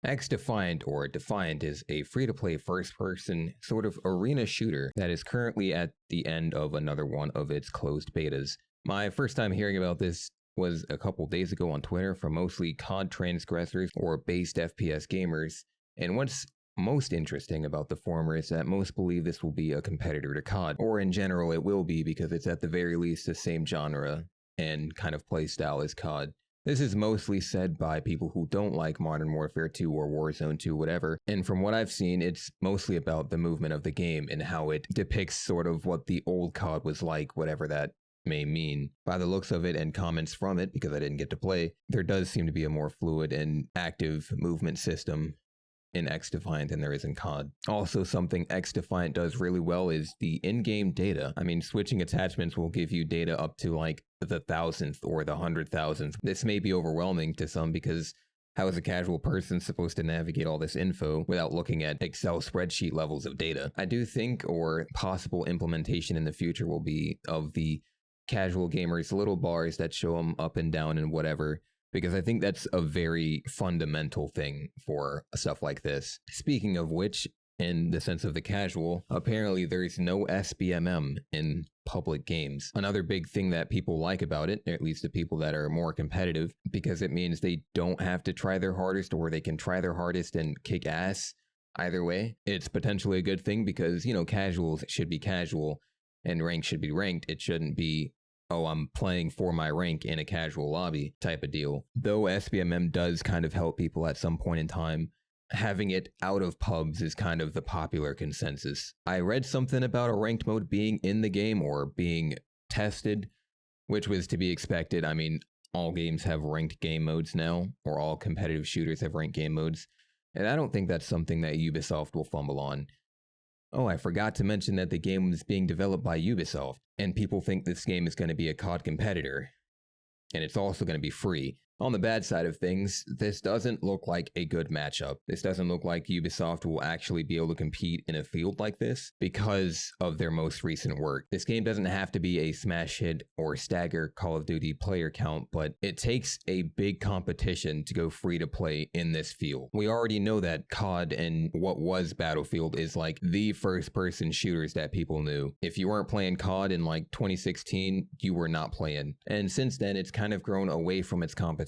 xDefiant, or Defiant, is a free-to-play first-person sort of arena shooter that is currently at the end of another one of its closed betas. My first time hearing about this was a couple days ago on Twitter from mostly COD transgressors or based FPS gamers, and what's most interesting about the former is that most believe this will be a competitor to COD, or in general it will be because it's at the very least the same genre and kind of playstyle as COD. This is mostly said by people who don't like Modern Warfare 2 or Warzone 2, whatever, and from what I've seen, it's mostly about the movement of the game and how it depicts sort of what the old COD was like, whatever that may mean. By the looks of it and comments from it, because I didn't get to play, there does seem to be a more fluid and active movement system in xDefiant than there is in COD. Also, something xDefiant does really well is the in-game data. I mean, switching attachments will give you data up to like the 1,000th or the 100,000th. This may be overwhelming to some because how is a casual person supposed to navigate all this info without looking at Excel spreadsheet levels of data? I do think, or possible implementation in the future will be of the casual gamers little bars that show them up and down and whatever, because I think that's a very fundamental thing for stuff like this. Speaking of which, in the sense of the casual, apparently there's no SBMM in public games. Another big thing that people like about it, at least the people that are more competitive, because it means they don't have to try their hardest, or they can try their hardest and kick ass. Either way, it's potentially a good thing because, you know, casuals should be casual and ranked should be ranked. It shouldn't be, oh, I'm playing for my rank in a casual lobby type of deal. Though SBMM does kind of help people at some point in time, having it out of pubs is kind of the popular consensus. I read something about a ranked mode being in the game or being tested, which was to be expected. I mean, all games have ranked game modes now, or all competitive shooters have ranked game modes, and I don't think that's something that Ubisoft will fumble on. Oh, I forgot to mention that the game was being developed by Ubisoft, and people think this game is going to be a COD competitor, and it's also going to be free. On the bad side of things, this doesn't look like a good matchup. This doesn't look like Ubisoft will actually be able to compete in a field like this because of their most recent work. This game doesn't have to be a smash hit or stagger Call of Duty player count, but it takes a big competition to go free to play in this field. We already know that COD and what was Battlefield is like the first person shooters that people knew. If you weren't playing COD in like 2016, you were not playing. And since then, it's kind of grown away from its competition.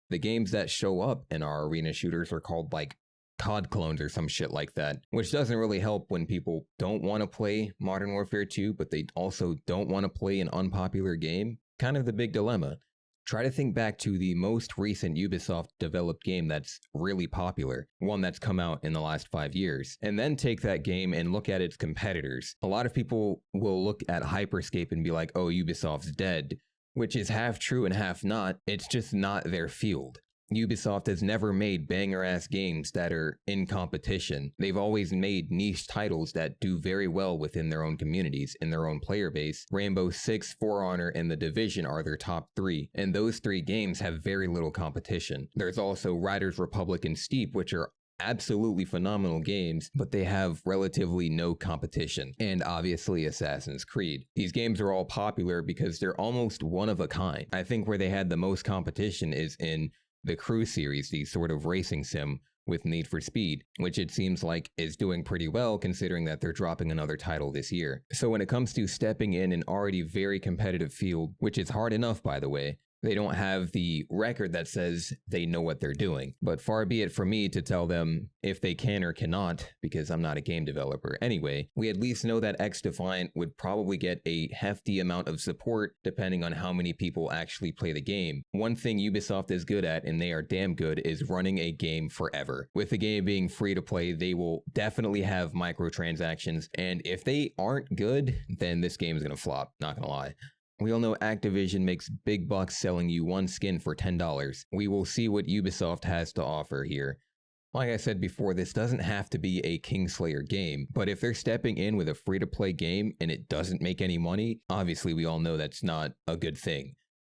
The games that show up in our arena shooters are called like COD clones or some shit like that, which doesn't really help when people don't want to play Modern Warfare 2, but they also don't want to play an unpopular game. Kind of the big dilemma. Try to think back to the most recent Ubisoft developed game that's really popular, one that's come out in the last 5 years, and then take that game and look at its competitors. A lot of people will look at Hyperscape and be like, oh, Ubisoft's dead, which is half true and half not. It's just not their field. Ubisoft has never made banger-ass games that are in competition. They've always made niche titles that do very well within their own communities, in their own player base. Rainbow Six, For Honor, and The Division are their top 3, and those 3 games have very little competition. There's also Riders Republic and Steep, which are absolutely phenomenal games, but they have relatively no competition. And obviously Assassin's Creed. These games are all popular because they're almost one of a kind. I think where they had the most competition is in the Crew series, the sort of racing sim with Need for Speed, which it seems like is doing pretty well considering that they're dropping another title this year. So when it comes to stepping in an already very competitive field, which is hard enough by the way, they don't have the record that says they know what they're doing. But far be it from me to tell them if they can or cannot, because I'm not a game developer. Anyway, we at least know that xDefiant would probably get a hefty amount of support depending on how many people actually play the game. One thing Ubisoft is good at, and they are damn good, is running a game forever. With the game being free to play, they will definitely have microtransactions, and if they aren't good, then this game is gonna flop, not gonna lie. We all know Activision makes big bucks selling you one skin for $10. We will see what Ubisoft has to offer here. Like I said before, this doesn't have to be a Kingslayer game, but if they're stepping in with a free-to-play game and it doesn't make any money, obviously we all know that's not a good thing.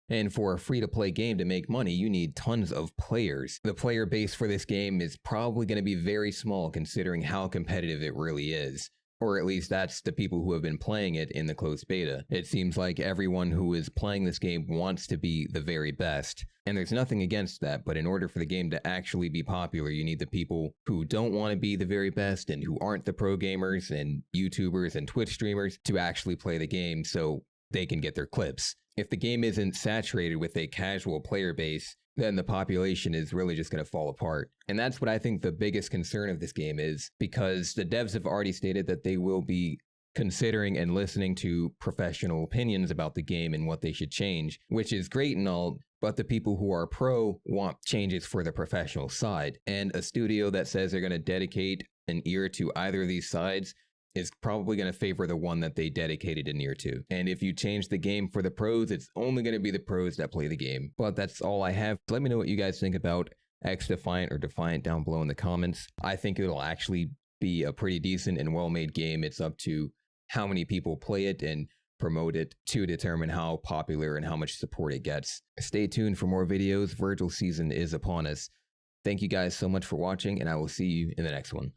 And for a free-to-play game to make money, you need tons of players. The player base for this game is probably going to be very small considering how competitive it really is. Or at least that's the people who have been playing it in the closed beta. It seems like everyone who is playing this game wants to be the very best. And there's nothing against that, but in order for the game to actually be popular, you need the people who don't want to be the very best and who aren't the pro gamers and YouTubers and Twitch streamers to actually play the game so they can get their clips. If the game isn't saturated with a casual player base, then the population is really just going to fall apart. And that's what I think the biggest concern of this game is, because the devs have already stated that they will be considering and listening to professional opinions about the game and what they should change, which is great and all, but the people who are pro want changes for the professional side. And a studio that says they're going to dedicate an ear to either of these sides is probably going to favor the one that they dedicated an ear to. And if you change the game for the pros, it's only going to be the pros that play the game. But that's all I have. Let me know what you guys think about xDefiant or Defiant down below in the comments. I think it'll actually be a pretty decent and well-made game. It's up to how many people play it and promote it to determine how popular and how much support it gets. Stay tuned for more videos. Virgil season is upon us. Thank you guys so much for watching, and I will see you in the next one.